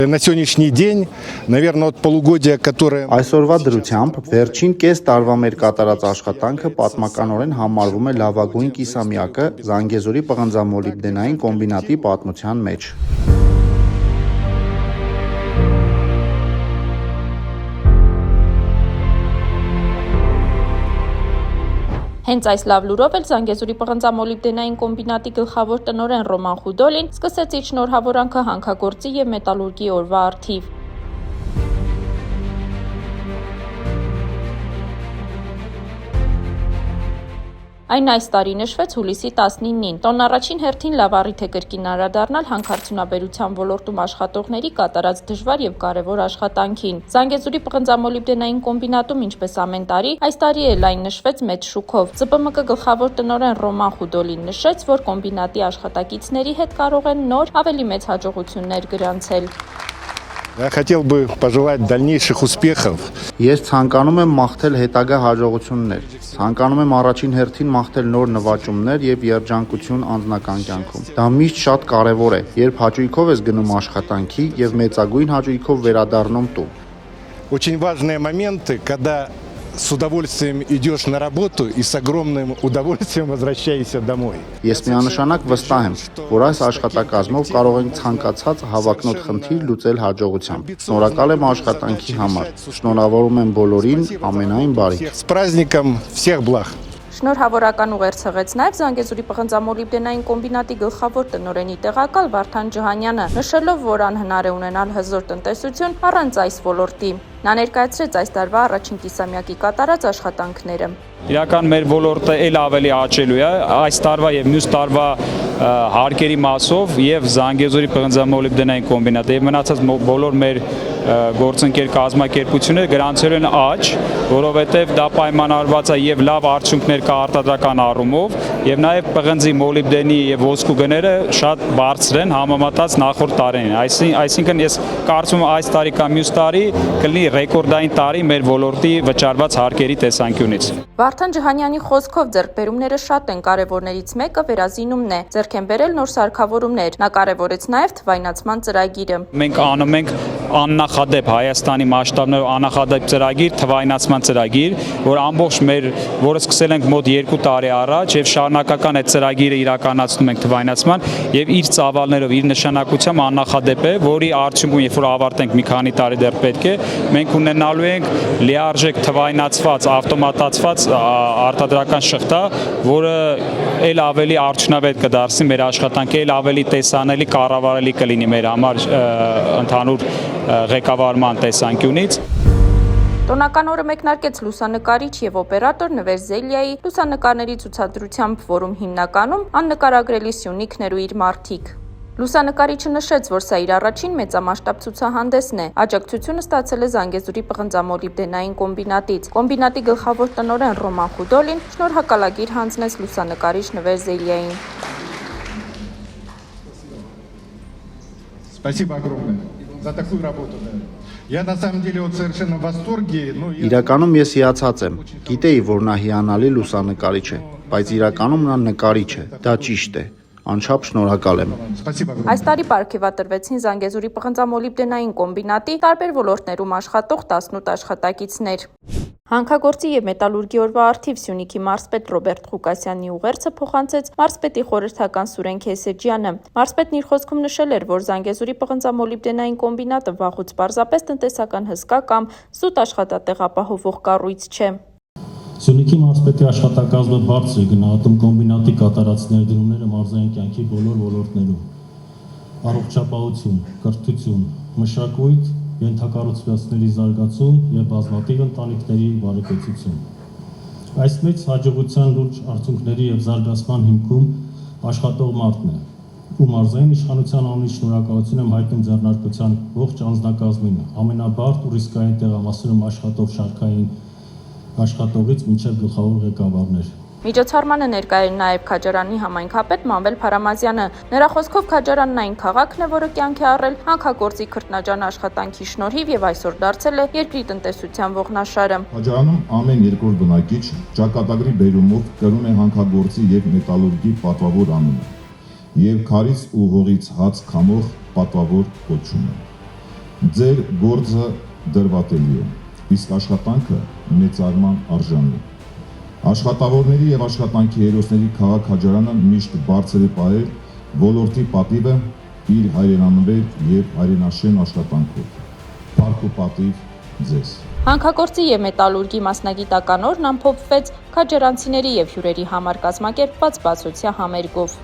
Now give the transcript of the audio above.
На сегодняшний день, наверное, от полугодия, которое... Այսօրվա դրությամբ վերջին կես տարվա մեր կատարած աշխատանքը պատմականորեն համարվում է լավագույն կիսամյակը Զանգեզուրի պղնձամոլիբդենային կոմբինատի պատմության մեջ։ Հենց այս լավ լուրով էլ Զանգեզուրի պղնձամոլիբդենային կոմբինատի գլխավոր տնօրեն Ռոման Խուդոլին սկսեց իր շնորհավորանքը հանքագործի եւ մետալուրգի օրվա առթիվ։ Այն այս տարի նշվեց հուլիսի 19-ին։ Տոնն առաջին հերթին լավ առիթ է կրկին անդրադառնալ հանքարդյունաբերության ոլորտում աշխատողների կատարած դժվար եւ կարեւոր աշխատանքին։ Զանգեզուրի պղնձամոլիբդենային կոմբինատում, ինչպես ամեն տարի, այս տարի էլ այն նշվեց մեծ շուքով։ ԾՊՄԿ գլխավոր տնօրեն Ռոման Խուդոլին նշեց, որ կոմբինատի աշխատակիցների հետ կարող են նոր ավելի մեծ հաջողություններ գրանցել։ Я хотел бы пожелать дальнейших успехов. Ես ցանկանում եմ մաղթել հետագա հաջողություններ։ Ցանկանում եմ առաջին հերթին մաղթել նոր նվաճումներ եւ երջանկություն անձնական կյանքում։ Դա միշտ շատ կարեւոր է, երբ հաճույքով ես գնում աշխատանքի եւ մեծագույն հաճույքով վերադառնում տուն։ Очень важные моменты, когда с удовольствием идешь на работу и с огромным удовольствием возвращаешься домой. Ես միանշանակ վստահ եմ, որ այս աշխատակազմով կարող ենք ցանկացած հավակնոտ խնդիր լուծել հաջողությամբ։ Շնորհակալ եմ աշխատանքի համար։ Շնորհավորում եմ բոլորին, ամենայն բարիք։ С праздником, всех благ. Շնորհավորական ուղերձ հղեց նաև Զանգեզուրի պղնձամոլիբդենային կոմբինատի գլխավոր տնօրենի տեղակալ Վարդան Ջհանյանը, նշելով, որ անհնար է ունենալ հզոր տնտեսություն առանց այս ոլորտի։ Նա ներկայացրեց այս տարվա առաջին կիսամյակի կատարած աշխատանքները։ Իրական մեր ոլորտը ել ավելի աճելու է այս տարվա եւ մյուս տարվա հարկերի մասով եւ Զանգեզուրի պղնձամոլիբդենային կոմբինատը եւ մնացած բոլոր մեր գործընկեր կազմակերպությունները գրանցել են աճ, որովհետեւ դա պայմանավորված է եւ լավ արդյունքներ կա արտադրական առումով եւ նաեւ պղնձի մոլիբդենի եւ ոսկու գները շատ բարձր են համեմատած նախորդ տարիներին։ Այսինքն ես կարծում եմ այս տարի կամ մյուս տարի կլինի ռեկորդային տարի մեր ոլորտի վճարված հարկերի տեսանկյունից։ Վարդան Ջհանյանի խոսքով ձեռքբերումները շատ են, կարևորներից մեկը վերազինումն է։ Ձեռք են բերել նոր սարքավորումներ։ Նա կարևորեց նաև թվայնացման ծրագիրը։ Մենք անում ենք աննախադեպ Հայաստանի մասշտաբներով աննախադեպ ծրագիր, թվայնացման ծրագիր, որ ամբողջ որը սկսել ենք մոտ 2 տարի առաջ եւ շարունակական այդ ծրագիրը իրականացնում ենք թվայնացման եւ իր ծավալներով, իր նշանակությամբ աննախադեպ է, որի արդյունքում երբ որ ավարտենք մի քանի տարի դեռ պետք է, մենք ունենալու ենք լիարժեք թվայնացված, ավտոմատացված արտադրական շղթա, որը ել ավելի արդյունավետ կդարձնի մեր աշխատանքը, ել ավելի տեսանելի, կառավարելի կլինի մեր համար ընդհանուր ղեկավարման տեսանկյունից։ Տոնական օրը մեկնարկեց լուսանկարիչ եւ օպերատոր Նվեր Զելիայի լուսանկարների ցուցադրությամբ, որում հիմնականում աննկարագրելի սյունիքներ ու իր մարդիկ։ Լուսանկարիչը նշեց, որ սա իր առաջին մեծամասշտաբ ցուցահանդեսն է։ Աջակցությունը ստացել է Զանգեզուրի պղնձամոլիբդենային կոմբինատից։ Կոմբինատի գլխավոր տնօրեն Ռոման Խուդոլին շնորհակալագիր հանձնեց լուսանկարիչ Նվեր Զելիային։ Спасибо огромное за такую работу. Я на самом деле вот совершенно в восторге. Իրականում ես հիացած եմ։ Գիտեի, որ նա հիանալի լուսանկարիչ է, բայց իրականում նա նկարիչ է։ Դա ճիշտ է։ Անչափ շնորհակալ եմ։ Այս տարի պարգևատրվեցին Զանգեզուրի պղնձամոլիբդենային կոմբինատի տարբեր ոլորտներում աշխատող 18 աշխատակիցներ։ Հանքագործի եւ մետալուրգի օրվա առթիվ Սյունիքի մարզպետ Ռոբերտ Ղուկասյանի ուղերձը փոխանցեց մարզպետի խորհրդական Սուրեն Քեսեջյանը։ Մարզպետն իր խոսքում նշել էր, որ Զանգեզուրի պղնձամոլիբդենային կոմբինատը վաղուց պարզապես տնտեսական հսկա կամ զուտ աշխատատեղ ապահովող կառույց չէ։ Սյունիքի մարզպետի աշխատակազմը բարձր է գնահատում կոմբինատի կատարած ներդրումները մարզային կյանքի բոլոր ոլորտներում։ Առողջապահություն, կրթություն, մշակույթ, ենթակառուցվածքների զարգացում եւ բազմաթիվ ընտանիքների բարեկեցություն։ Այս մեծ հաջողության լուրջ արդյունքների եւ զարգացման հիմքում աշխատող մարդն է, ու մարզային իշխանության անունից շնորհակալություն եմ հայտնում ձեռնարկության ողջ անձնակազմին, ամենաբարդ ու ռիսկային տեղամասերում աշխատող շարքային աշխատողից մինչև գլխավոր ղեկավարներ։ Միջոցառմանը ներկայ էր նաև Քաջարանի համայնքապետ Մանվել Փարամազյանը։ Նրա խոսքով Քաջարանն այն քաղաքն է, որը կյանք է առել հանքագործի քրտնաջան աշխատանքի շնորհիվ եւ այսօր դարձել է երկրի տնտեսության ողնաշարը։ Քաջարանում ամեն երկրորդ բնակիչ ճակատագրի բերումով կրում է հանքագործի եւ մետալուրգի պատվավոր անունը եւ քարից ու հողից հաց քամող պատվավոր կոչումը։ Ձեր գործը դրվատելի է, իսկ աշխատանքը մեծարման արժանի։ Աշխատավորների եւ աշխատանքի հերոսների քաղաքաջարանը միշտ բարձր է պահել ոլորտի պատիվը իր հայրենանվեր եւ հայրենաշեն աշխատանքով։ Փառք ու պատիվ ձեզ։ Հանքագործի եւ մետալուրգի մասնագիտական օրն ամփոփվեց քաջարանցիների եւ հյուրերի համար կազմակերպված բացօթյա համերգով։